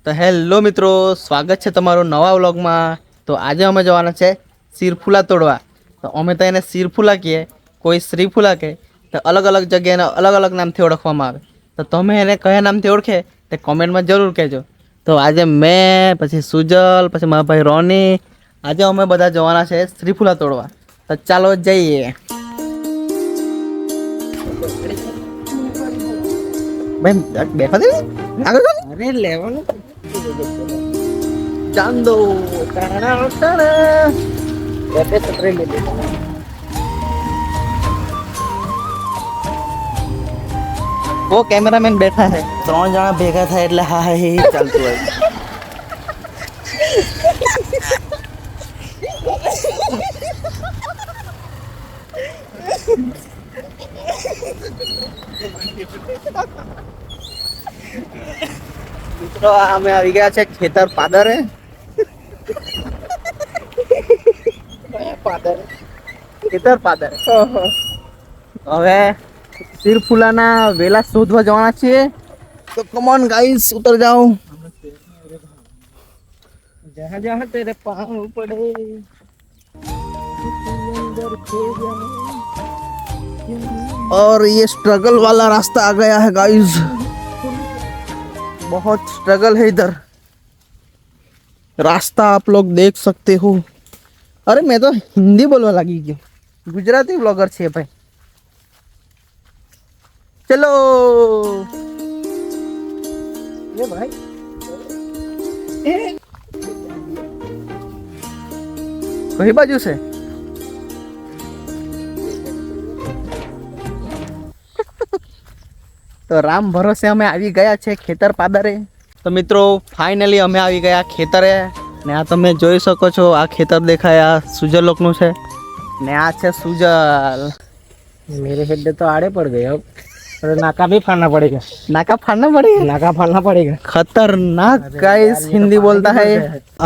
તો હેલો મિત્રો, સ્વાગત છે તમારું નવા વ્લોગમાં. તો આજે અમે જવાના છે શીરફૂલા તોડવા. તો અમે તો એને શીરફૂલા કહીએ, કોઈ શ્રીફૂલા કહે. તો અલગ અલગ જગ્યાએ અલગ અલગ નામથી ઓળખવામાં આવે. તો તમે એને કયા નામથી ઓળખે તે કોમેન્ટમાં જરૂર કહેજો. તો આજે મેં, પછી સુજલ, પછી મારા ભાઈ રોની, આજે અમે બધા જવાના છે શ્રીફૂલા તોડવા. તો ચાલો જઈએ. ભાઈ બેઠા દે આગળ અરે લેવાનું ચાંદો वो कैमरामैन बैठा है, 3 जણા ભેગા થાય એટલે હા હા હે ચાલતું હોય. મિત્રો અમે આવી ગયા છે ખેતર પાદરે. ખેતર પાદર હવે શીરફૂલાના વેલા શોધવા જવાના છીએ. તો કમોન ગાઈસ, ઉતર જાઓ. જहाँ जहाँ तेरे पाँव पड़े और ये स्ट्रगल वाला रास्ता आ गया है गाइस. बहुत स्ट्रगल है इधर. रास्ता आप लोग देख सकते हो. अरे मैं तो हिंदी बोलवा लगी गयो, गुजराती ब्लॉगर छे भाई. चलो ये भाई कई बाजू से તો રામ ભરોસે અમે આવી ગયા છે ખેતર પાદરે. તો મિત્રો ફાઇનલી અમે આવી ગયા ખેતરે. ને આ તમે જોઈ શકો છો, આ ખેતર દેખાય, આ સુજલ લોકનું છે. ને આ છે સુજલ. मेरे हेड तो आड़े पड़ गए अब. अरे नाका भी फाड़ना पड़ेगा. नाका फाड़ना पड़ेगा. नाका फाड़ना पड़ेगा. खतरनाक गाइस हिंदी बोलता है.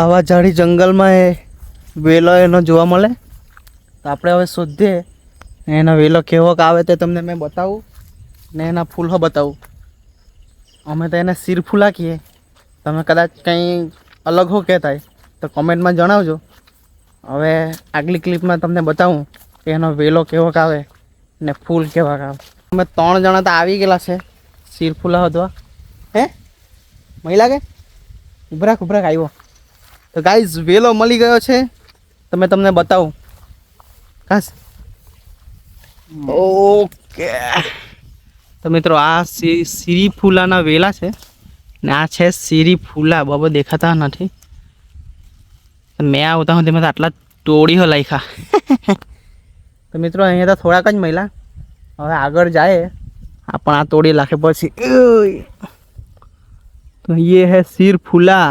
આવા ઝાડી જંગલમાં એ વેલો એનો જોવા મળે. તો આપણે હવે શોધીએ એનો વેલો કેવો આવે તે તમને મેં બતાવું ને એના ફૂલો બતાવું. અમે તો એને શીરફૂલા કહીએ, તમે કદાચ કંઈ અલગ હો કહેતા તો કોમેન્ટમાં જણાવજો. હવે આગલી ક્લિપમાં તમને બતાવું કે એનો વેલો કેવો આવે ને ફૂલ કેવા આવે. અમે 3 જણા તો આવી ગયેલા છે શીરફૂલા હોદવા. હે મહિલા કે ઉભરાક આવ્યો. તો ગાઈઝ વેલો મળી ગયો છે, તમે તમને બતાવું ખાસ. ઓકે તો મિત્રો આ શીરીફૂલાના વેલા છે ને આ છે શીરીફૂલા. બાબા દેખાતા નથી. મેં આવતા હું તેમાં આટલા તોડી હો લાખ્યા. તો મિત્રો અહીંયા તો થોડાક જ મહિલા. હવે આગળ જાય પણ આ તોડી લાખે પછી. તો ये है શીરફૂલા.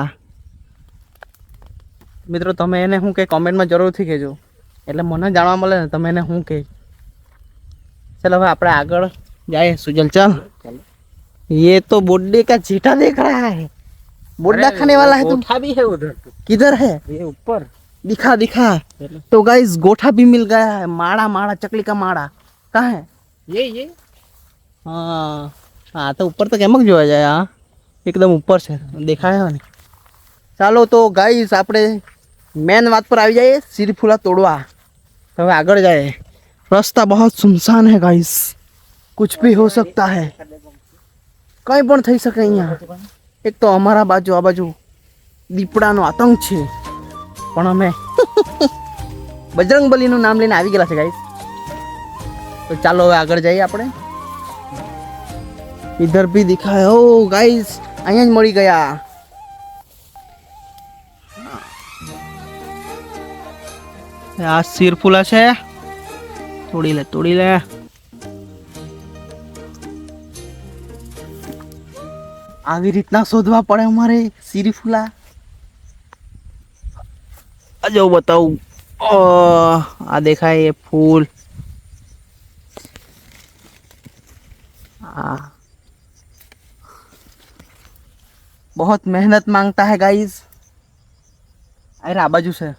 મિત્રો તમે એને શું કહે કોમેન્ટમાં જરૂરથી કહેજો, એટલે મને જાણવા મળે ને તમે એને શું કહે. चलो હવે આપણે આગળ जाए. सुजल चल. ये तो बुड्ढे का चीटा देख रहा है. बुड्ढा खाने वाला है. गोठा भी है उधर. किधर है? ये ऊपर. दिखा दिखा. तो गाइस गोठा भी मिल गया है. माड़ा माड़ा चकली का माड़ा कहाँ है? ये हाँ हाँ तो ऊपर तो કેમક જોવા જાય. હા એકદમ ઉપર છે, દેખાય ને. ચાલો તો ગાઈસ આપણે મેન વાત પર આવી જઈએ, શીરફૂલા તોડવા. તો હવે આગળ જાય. रास्ता बहुत सुनसान है गाइस, कुछ भी हो सकता है, कहीं પણ થઈ શકે અહીંયા. એક તો અમારા બાજુ આ બાજુ દીપડાનો આતંક છે, પણ અમે બજરંગબલીનું નામ લઈને આવી ગયેલા છે ગાઈસ. તો ચાલો હવે આગળ જઈએ આપણે. इधर भी दिखा है. ओ गाइस અહીંયા જ મળી ગયા. આ શીરફૂલા છે. તોડી લે. આવી રીતના શોધવા પડે અમારે શીરફૂલા. જો બતાવું. આ દેખાય એ ફૂલ. बहुत मेहनत मांगता है गाइस. अरे आ बाजू से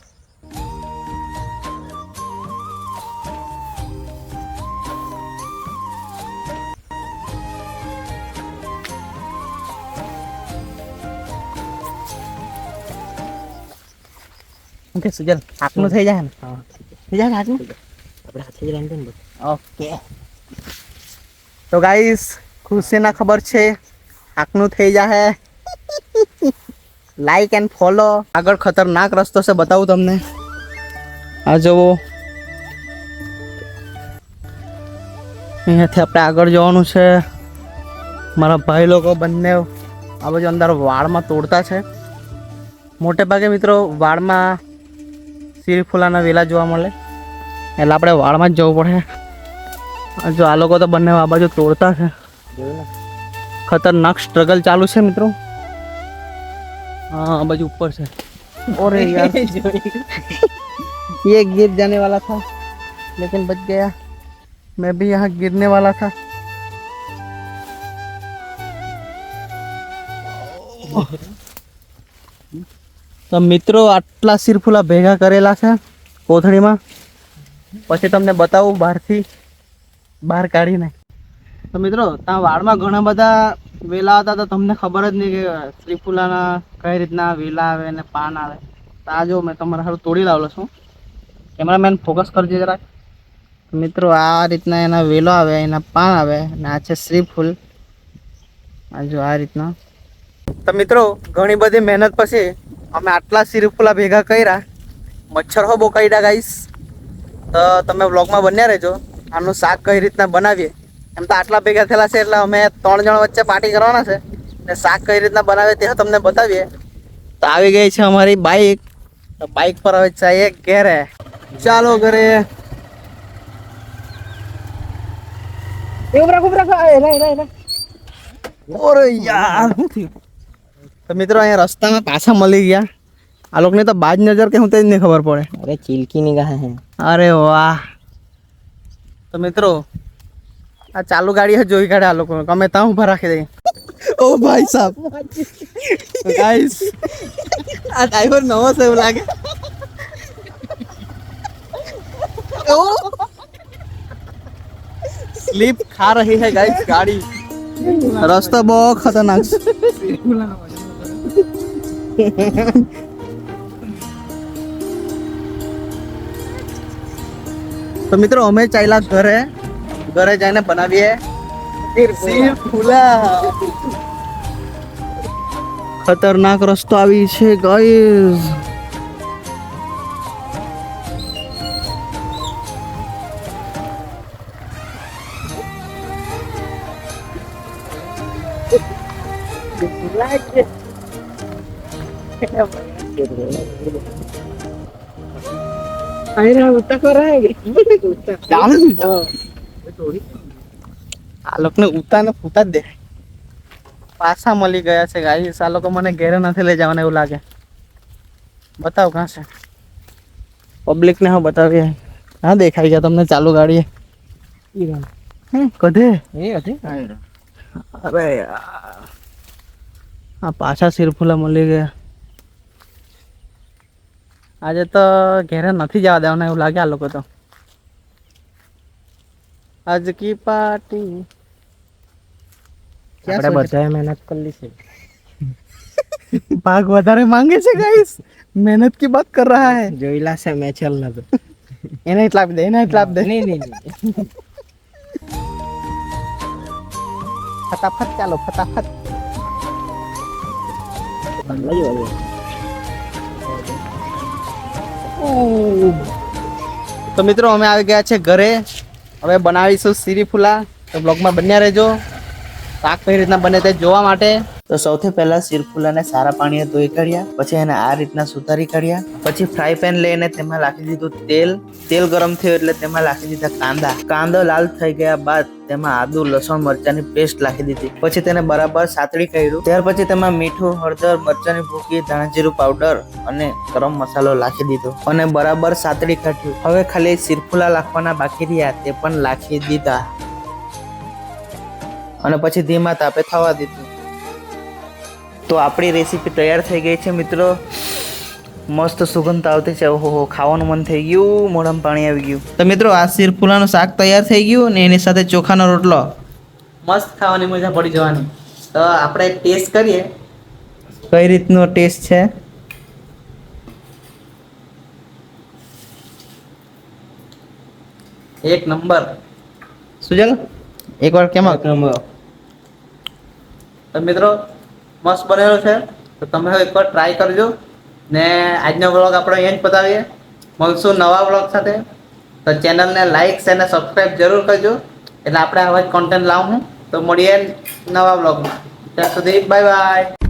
ઓકે સુજલ આકનું થઈ જાય ને હા થઈ જાય ને આકનું આપણે હાથે જ રાંધે ને બધું. ઓકે તો ગાઈસ ખુશીના ખબર છે આકનું થઈ જાય લાઈક એન્ડ ફોલો આગળ ખતરનાક રસ્તો છે બતાવું તમને આ જુઓ અહીંયાથી આપણે આગળ જવાનું છે મારા ભાઈ લોકો બંને આ બાજુ અંદર વાળમાં તોડતા છે મોટે ભાગે મિત્રો વાળમાં શીરીફુલાના વેલા જોવા મળે એટલે આપણે વાળમાં જ જવું પડે જો આ લોકો તો બંને આ બાજુ તોડતા છે જોયું ને खतरनाक स्ट्रगल चालू है मित्रों हाँ बाजू ऊपर से और यार ये गिर जाने वाला था लेकिन बच गया मैं भी यहाँ गिरने वाला था तो मित्रों आटला શીરફુલા ભેગા કરેલા છે કોથળીમાં પછી તમને બતાવું બહાર કાઢીને તો મિત્રો ત્યાં વાળમાં ઘણા બધા વેલા હતા તો તમને ખબર જ નહીં કે શ્રીફુલાના કઈ રીતના વેલા આવે અને પાન આવે તો આ જો મેં તમારા હારું તોડી લાવેલો છું કેમેરામેન ફોકસ કરજે જરાક મિત્રો આ રીતના એના વેલો આવે એના પાન આવે અને આ છે શ્રીફૂલ આ જો આ રીતના તો મિત્રો ઘણી બધી મહેનત પછી અમે આટલા શ્રીફુલા ભેગા કર્યા મચ્છર હો બહુ કાઢ્યા ગાઈસ તો તમે વ્લોગમાં બન્યા રહેજો આનું શાક કઈ રીતના બનાવીએ એમ તો આટલા ભેગા થયેલા છે એટલે અમે 3 જણ વચ્ચે પાર્ટી કરવાના છે ને શાક કઈ રીતના બનાવે તે તમને બતાવીએ તો આવી ગઈ છે અમારી બાઈક તો બાઈક પર હવે જઈએ ઘરે ચાલો ઘરે ઓરે યાર શું થયું તો મિત્રો અહીંયા રસ્તામાં પાછા મળી ગયા આ લોકોને તો બાજ નજર કે હું તે જ નહીં ખબર પડે અરે ચિલકી નિગાહ હે અરે વાહ તો મિત્રો આ ચાલુ ગાડી હે જોઈ કાઢે આ લોકો ગમે ત્યાં ઉભા રાખી દઈએ ઓ ભાઈ સાહેબ ગાઈસ આ ડ્રાઈવર નવો છે એવું લાગે સ્લીપ ખા રહી है गाइस गाड़ी रास्ता बहुत खतरनाक तो मित्रों અમે ચાલ્યા ઘરે જઈને બનાવીએ શીરફુલા ખતરનાક રસ્તો આવી છે ગાઈસ આ લોકોને ઉતાને ફૂટા જ દે પાછા મળી ગયા છે ગાઈસ આ લોકો મને ઘેરે નથી લઈ જવાના એવું લાગે બતાવ કાં છે પબ્લિક ને હા બતાવીએ હા દેખાઈ ગયા તમને ચાલુ ગાડીએ કદે એ હતી અરે યાર આ પાછા શીરફુલા મળી ગયા આજે તો ઘેરે નથી જવા દેવાના એવું લાગે આ લોકો તો આજ કી પાર્ટી આપણે બધાએ મહેનત કરી છે ભાગ વધારે માંગે છે ગાઈસ મહેનત की बात कर रहा है જોઈલા છે મેં ચલ ના તો એને એટલા આપી દે નહીં ફટાફટ ચાલો ફટાફટ તો મિત્રો અમે આવી ગયા છે ઘરે હવે બનાવીશું શીરીફુલા તો બ્લોગમાં બન્યા રહેજો શાક કઈ રીતના બને તે જોવા માટે તો સૌથી પહેલા શીરફુલાને સારા પાણીએ ધોઈ કાઢ્યા પછી એને આ રીતના સુધારી કાઢ્યા પછી ફ્રાય પેન લઈને તેમાં નાખી દીધું તેલ ગરમ થયું એટલે તેમાં નાખી દીધા કાંદો લાલ થઈ ગયા બાદ તેમાં આદુ લસણ મરચાની પેસ્ટ નાખી દીધી પછી તેને બરાબર સાતળી કાઢ્યું ત્યાર પછી તેમાં મીઠું હળદર મરચાની ભૂકી ધાણા જીરું પાવડર અને ગરમ મસાલો નાખી દીધો અને બરાબર સાતળી કાઢ્યું હવે ખાલી શીરફુલા નાખવાના બાકી રહ્યા તે પણ નાખી દીધા અને પછી ધીમા તાપે થવા દીધું તો આપણી રેસીપી તૈયાર થઈ ગઈ છે મિત્રો મસ્ત સુગંધ આવતી છે ઓહો ખાવાનું મન થઈ ગયું મોઢામાં પાણી આવી ગયું તો મિત્રો આ શીરફુલાનું શાક તૈયાર થઈ ગયું ને એની સાથે ચોખાનો રોટલો મસ્ત ખાવાની મજા પડી જવાની તો આપણે ટેસ્ટ કરીએ કઈ રીતનો ટેસ્ટ છે એક નંબર. સુજલ એકવાર કેમાં તો મિત્રો મસ્ત બનેલો છે, તો તમે હવે એકવાર ટ્રાય કરજો ને આજનો વ્લોગ આપણે અહીંયા જ પતાવીએ. મળશું નવા વ્લોગ સાથે. તો ચેનલને લાઈક અને સબસ્ક્રાઈબ જરૂર કરજો, એટલે આપણે આવા જ કોન્ટેન્ટ લાવું. તો મળીએ નવા વ્લોગમાં. ત્યાં સુધી બાય બાય.